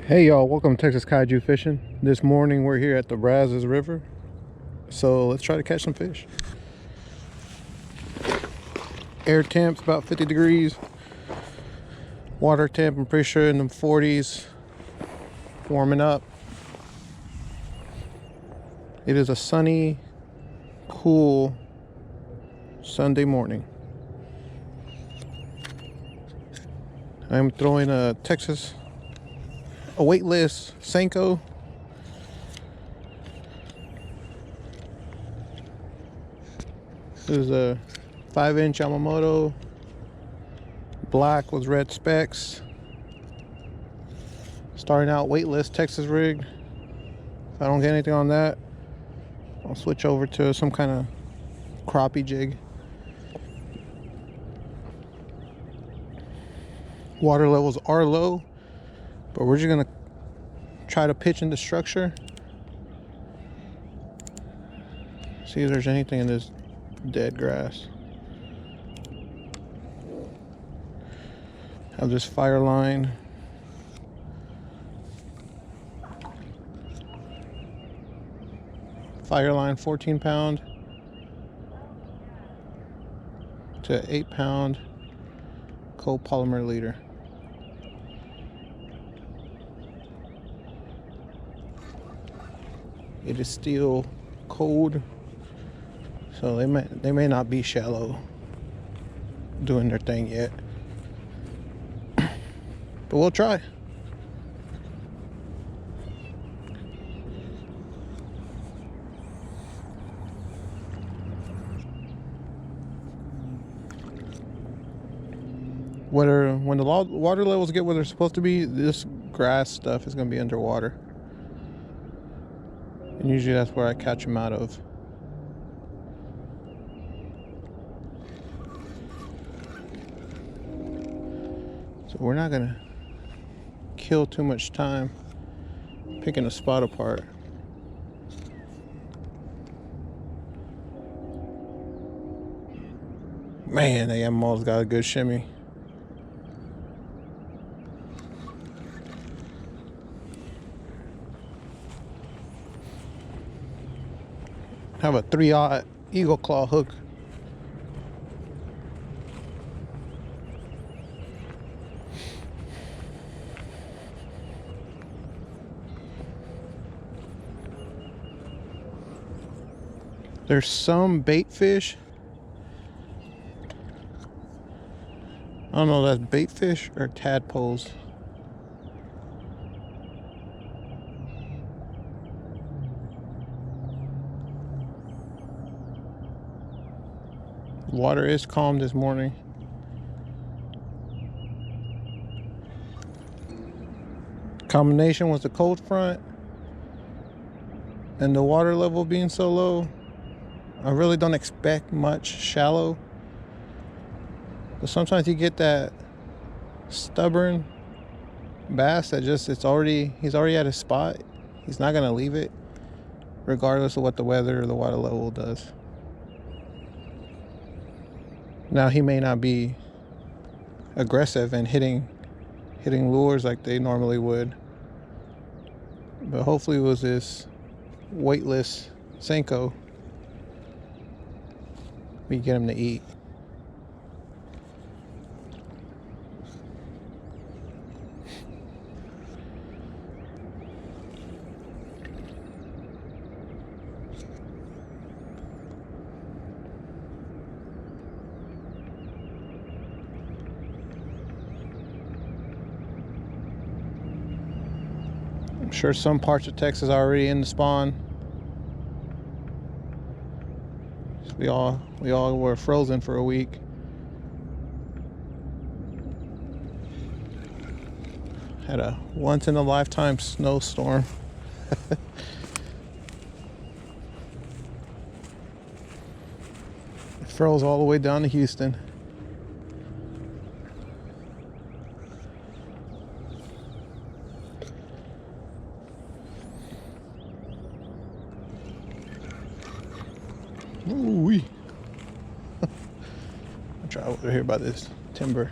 Hey y'all, welcome to Texas Kaiju Fishing. This morning we're here at the Brazos River. So let's try to catch some fish. Air temp's about 50 degrees. Water temp, I'm pretty sure in the 40s. Warming up. It is a sunny, cool Sunday morning. I'm throwing a weightless senko. This is a 5-inch Yamamoto, black with red specks. Starting out weightless Texas rig. If I don't get anything on that, I'll switch over to some kind of crappie jig. Water levels are low, but we're just gonna try to pitch into structure. See if there's anything in this dead grass. Have this fire line. Fire line 14-pound to 8-pound copolymer leader. It is still cold, so they may not be shallow doing their thing yet, but we'll try. When the water levels get where they're supposed to be, this grass stuff is going to be underwater. And usually that's where I catch them out of. So we're not going to kill too much time picking a spot apart. Man, the Yamamoto's got a good shimmy. Have a 3/0 Eagle Claw hook. There's some bait fish. I don't know if that's bait fish or tadpoles. Water is calm this morning. Combination with the cold front and the water level being so low, I really don't expect much shallow. But sometimes you get that stubborn bass that just he's already at his spot. He's not gonna leave it regardless of what the weather or the water level does. Now he may not be aggressive and hitting lures like they normally would, but hopefully it was this weightless senko we get him to eat. I'm sure some parts of Texas are already in the spawn. We all were frozen for a week. Had a once in a lifetime snowstorm. It froze all the way down to Houston. Ooh-wee. I'll try over here by this timber.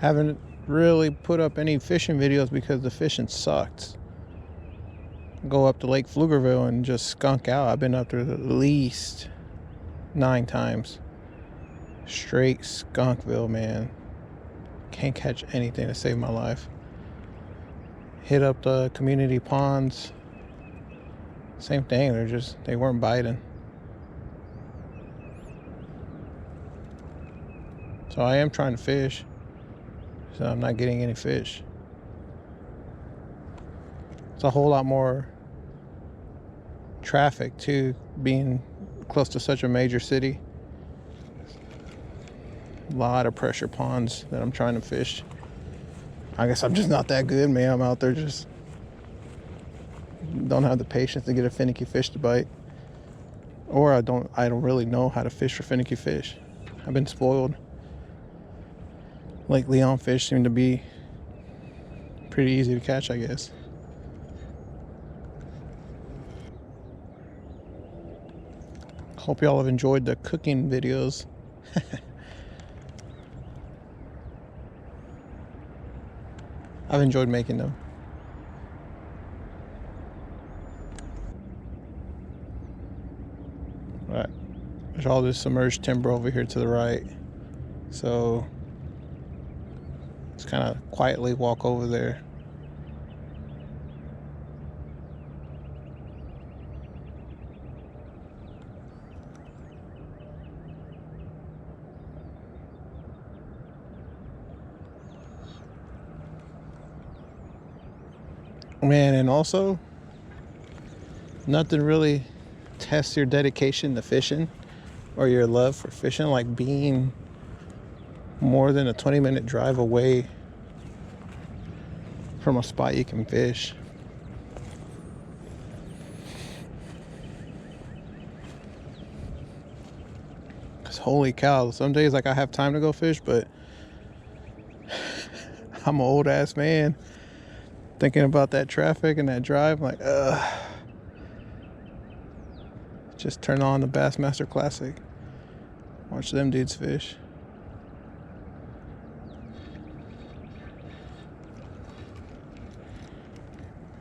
Haven't really put up any fishing videos because the fishing sucked. Go up to Lake Pflugerville and just skunk out. I've been up there at least 9 times. Straight Skunkville, man. Can't catch anything to save my life. Hit up the community ponds. Same thing, they weren't biting. So I am trying to fish. So I'm not getting any fish. It's a whole lot more traffic too, being close to such a major city. A lot of pressure ponds that I'm trying to fish. I guess I'm just not that good, man. I'm out there just don't have the patience to get a finicky fish to bite. Or I don't really know how to fish for finicky fish. I've been spoiled. Lake Leon fish seem to be pretty easy to catch, I guess. Hope y'all have enjoyed the cooking videos. I've enjoyed making them. Right. There's all this submerged timber over here to the right. So just kind of quietly walk over there. Man, and also nothing really tests your dedication to fishing or your love for fishing like being more than a 20-minute drive away from a spot you can fish. Cause holy cow, some days like I have time to go fish, but I'm an old ass man. Thinking about that traffic and that drive, I'm like, just turn on the Bassmaster Classic. Watch them dudes fish.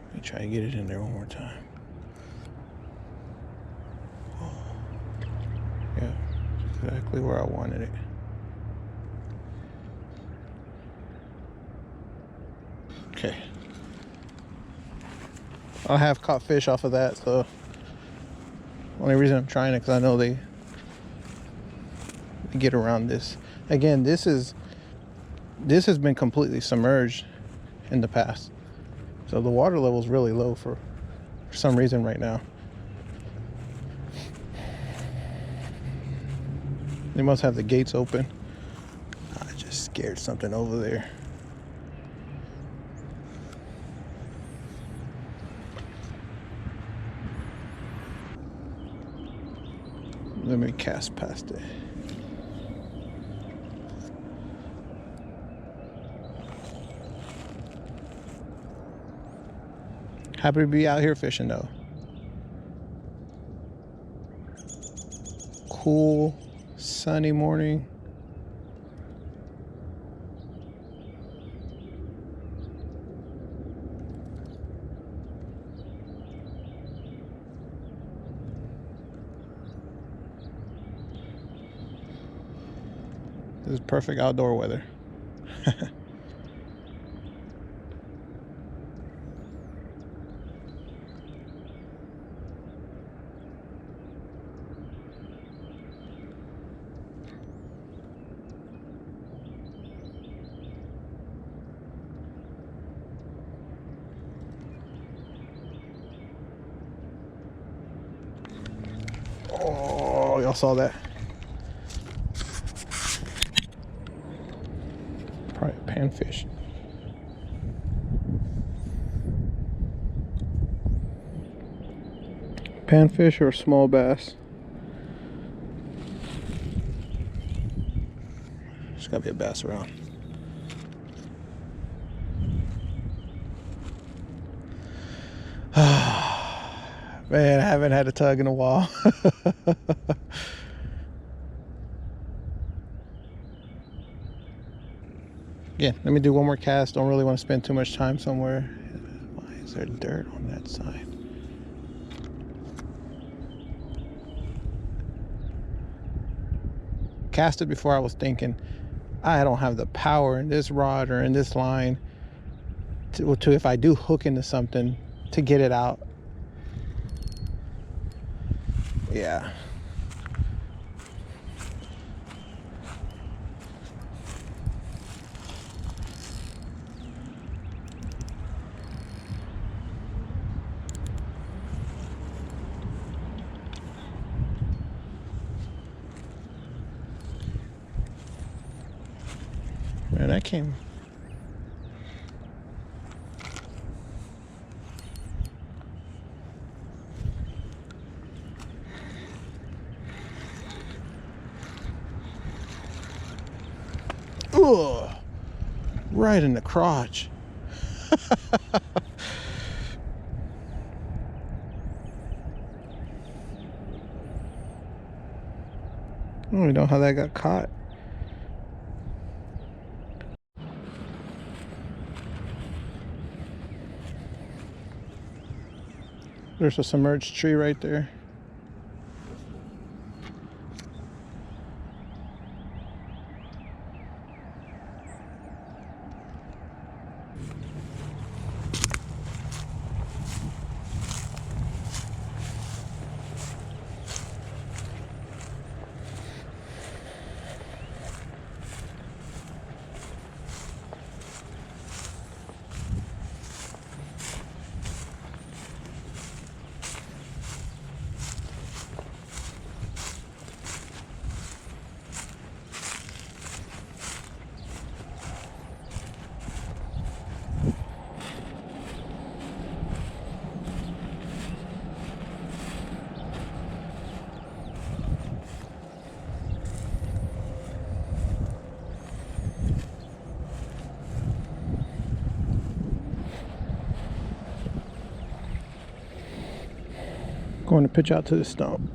Let me try to get it in there one more time. Yeah, exactly where I wanted it. Okay. I have caught fish off of that, so only reason I'm trying it because I know they get around this. Again, this has been completely submerged in the past, so the water level is really low for some reason right now. They must have the gates open. I just scared something over there. Let me cast past it. Happy to be out here fishing though. Cool, sunny morning. This is perfect outdoor weather. Oh, y'all saw that? Probably a panfish. Panfish or a small bass? There's gotta be a bass around. Man, I haven't had a tug in a while. Again, let me do one more cast. Don't really want to spend too much time somewhere. Why is there dirt on that side? Casted before I was thinking, I don't have the power in this rod or in this line to if I do hook into something, to get it out. Yeah. Man, that came. Ugh, right in the crotch. I don't even know how that got caught. There's a submerged tree right there. Going to pitch out to the stump.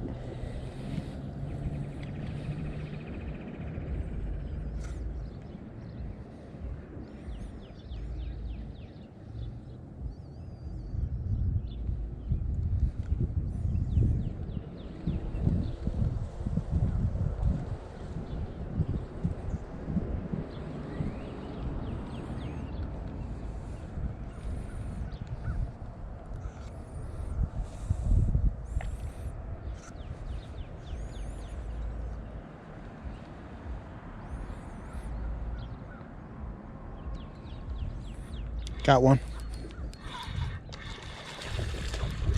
Got one.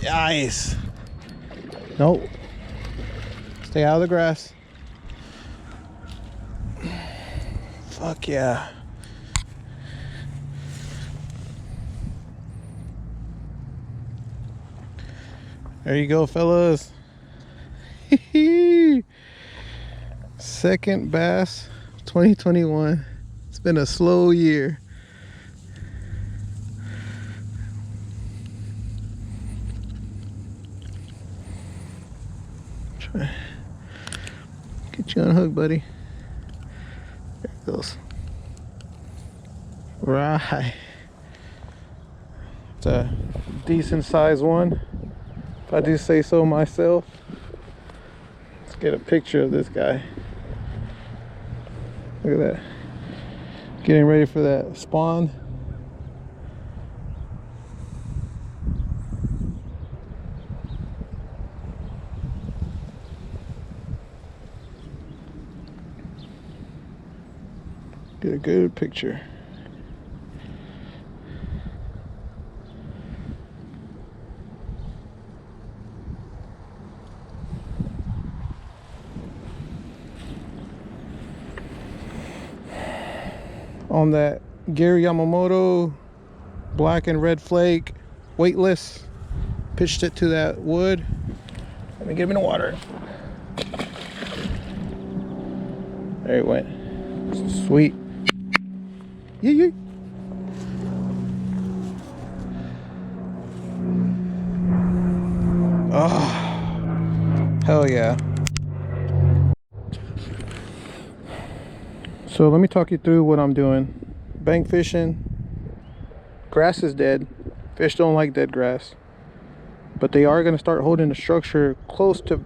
Nice. Nope. Stay out of the grass. Fuck yeah. There you go, fellas. Second bass 2021. It's been a slow year. Get you on a hook, buddy. There it goes. Right. It's a decent size one, if I do say so myself. Let's get a picture of this guy. Look at that. Getting ready for that spawn. Get a good picture. On that Gary Yamamoto black and red flake, weightless. Pitched it to that wood. Let me get him in the water. There it went. Sweet. Yeah. Oh, hell yeah. So let me talk you through what I'm doing. bank fishing, grass is dead. Fish don't like dead grass, but they are going to start holding the structure close to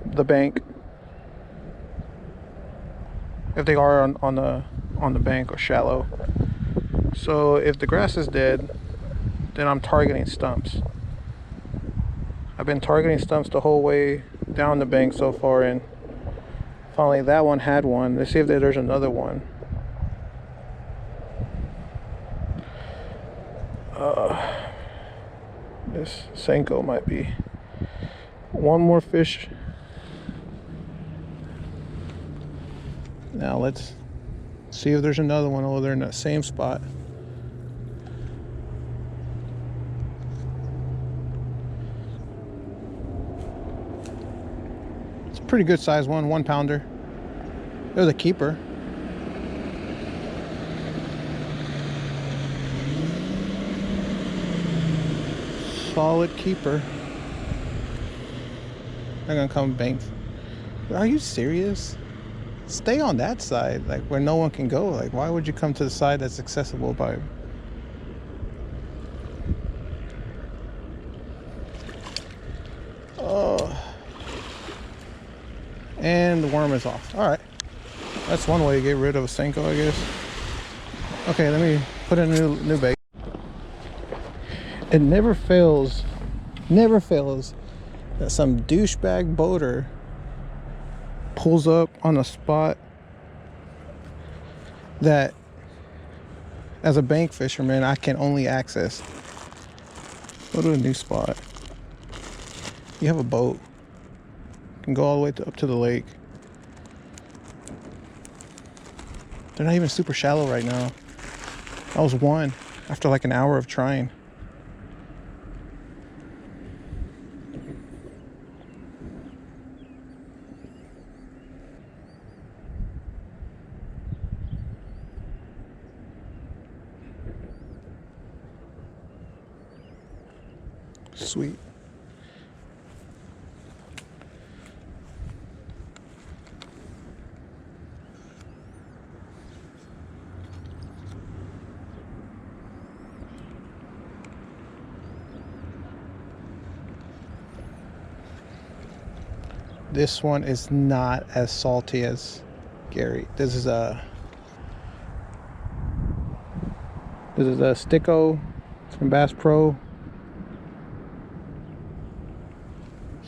the bank if they are on the bank or shallow. So if the grass is dead, then I'm targeting stumps. I've been targeting stumps the whole way down the bank so far, and finally that one had one. Let's see if there's another one. This senko might be one more fish. Now let's see if there's another one over there in that same spot. It's a pretty good size one, 1 pounder. It was a keeper. Solid keeper. They're gonna come bank. Are you serious? Stay on that side, like where no one can go. Like, why would you come to the side that's accessible by? Oh, and the worm is off. All right, that's one way to get rid of a senko, I guess. Okay, let me put in a new bait. It never fails that some douchebag boater pulls up on a spot that, as a bank fisherman, I can only access. Go to a new spot. You have a boat. You can go all the way up to the lake. They're not even super shallow right now. I was one after like an hour of trying. Sweet. This one is not as salty as Gary. This is a Sticko from Bass Pro.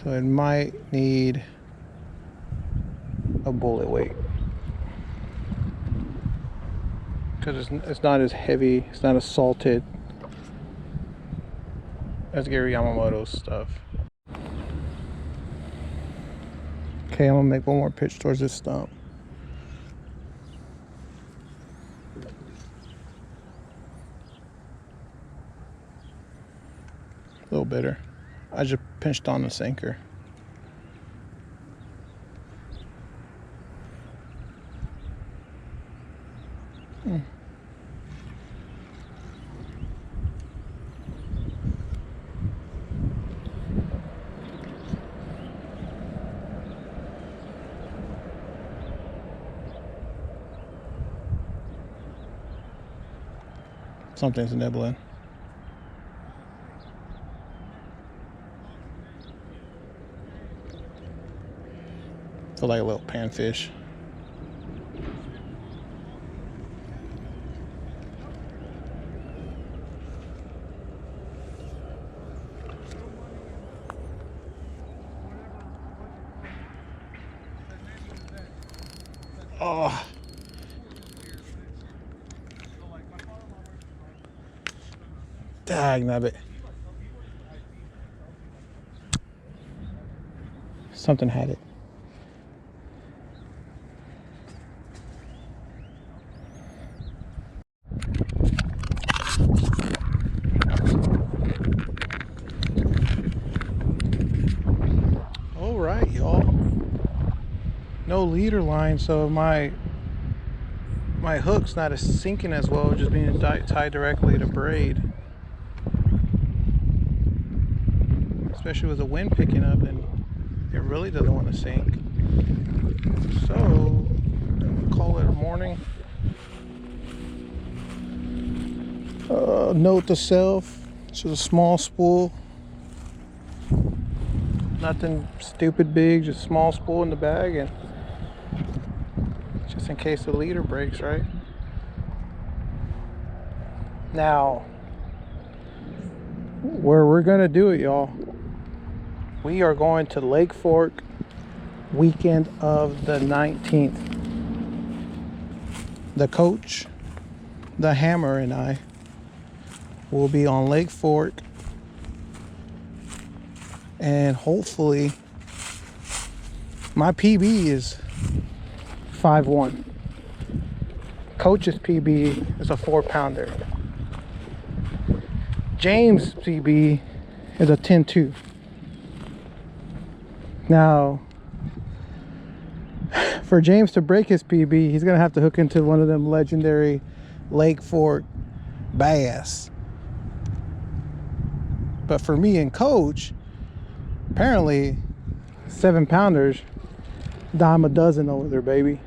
So it might need a bullet weight because it's not as heavy, it's not as salted as Gary Yamamoto's stuff. Okay, I'm gonna make one more pitch towards this stump. A little bitter. I just pinched on the sinker. Something's nibbling. Feel like a little panfish. Oh. Dag nabbit. Something had it. All right, y'all. No leader line, so my hook's not as sinking as well, just being tied directly to braid. Especially with the wind picking up, and it really doesn't want to sink. So I'm gonna call it a morning. Note to self, it's just a small spool. Nothing stupid big, just small spool in the bag, and just in case the leader breaks, right? Now, where we're gonna do it, y'all, we are going to Lake Fork weekend of the 19th. The coach, the Hammer, and I will be on Lake Fork, and hopefully my PB is 5'1". Coach's PB is a 4-pounder. James' PB is a 10-2. Now, for James to break his PB, he's gonna have to hook into one of them legendary Lake Fork bass. But for me and Coach, apparently 7-pounders dime a dozen over there, baby.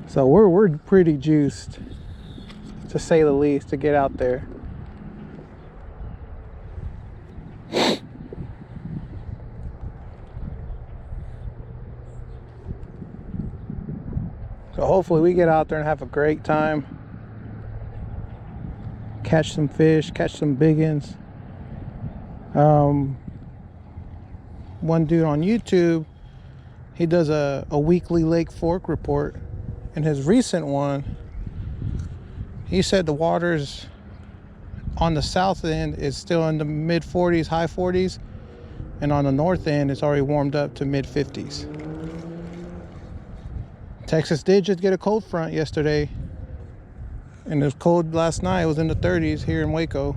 So we're pretty juiced, to say the least, to get out there. So hopefully we get out there and have a great time. Catch some fish, catch some biggins. One dude on YouTube, he does a weekly Lake Fork report. And his recent one, he said the waters on the south end is still in the mid 40s, high 40s. And on the north end, it's already warmed up to mid 50s. Texas did just get a cold front yesterday, and it was cold last night. It was in the 30s here in Waco,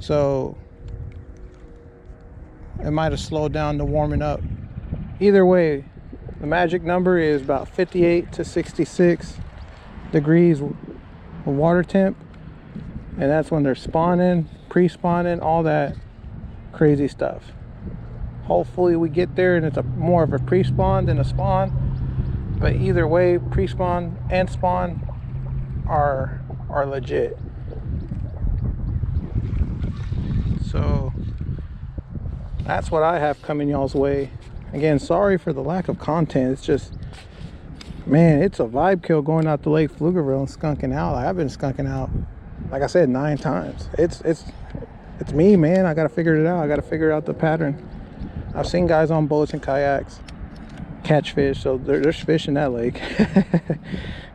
so it might have slowed down the warming up. Either way, the magic number is about 58 to 66 degrees of water temp, and that's when they're spawning, pre-spawning, all that crazy stuff. Hopefully we get there and it's more of a pre-spawn than a spawn. But either way, pre-spawn and spawn are legit. So that's what I have coming y'all's way. Again, sorry for the lack of content. It's just, man, it's a vibe kill going out to Lake Pflugerville and skunking out. I've been skunking out, like I said, 9 times. It's me, man. I gotta figure it out. I gotta figure out the pattern. I've seen guys on boats and kayaks catch fish, so there's fish in that lake.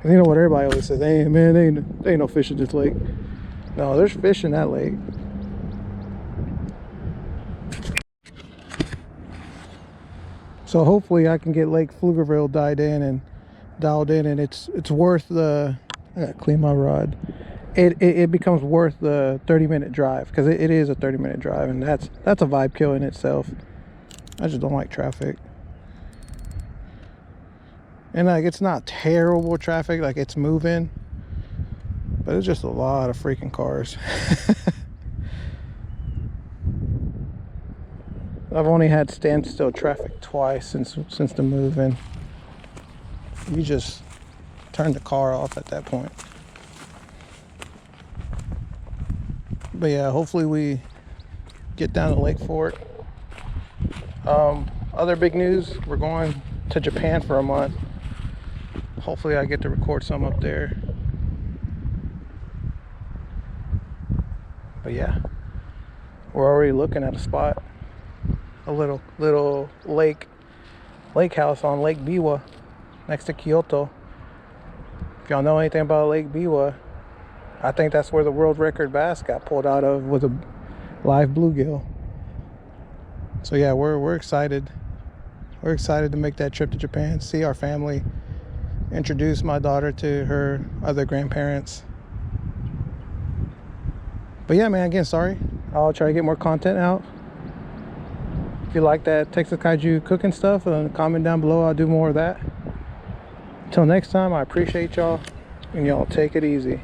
You know what everybody always says, hey man, there ain't no fish in this lake. No, there's fish in that lake. So hopefully I can get Lake Pflugerville dialed in, and it's worth the, I gotta clean my rod. It becomes worth the 30-minute drive, because it is a 30-minute drive, and that's a vibe kill in itself. I just don't like traffic. And like, it's not terrible traffic, like it's moving, but it's just a lot of freaking cars. I've only had standstill traffic twice since the move, and you just turn the car off at that point. But yeah, hopefully we get down to Lake Fork. Other big news, we're going to Japan for a month. Hopefully I get to record some up there. But yeah, we're already looking at a spot, a little lake house on Lake Biwa next to Kyoto. If y'all know anything about Lake Biwa, I think that's where the world record bass got pulled out of with a live bluegill. So yeah, we're excited. We're excited to make that trip to Japan, see our family, introduce my daughter to her other grandparents. But yeah, man, again, sorry. I'll try to get more content out. If you like that Texas Kaiju cooking stuff, comment down below. I'll do more of that. Until next time, I appreciate y'all, and y'all take it easy.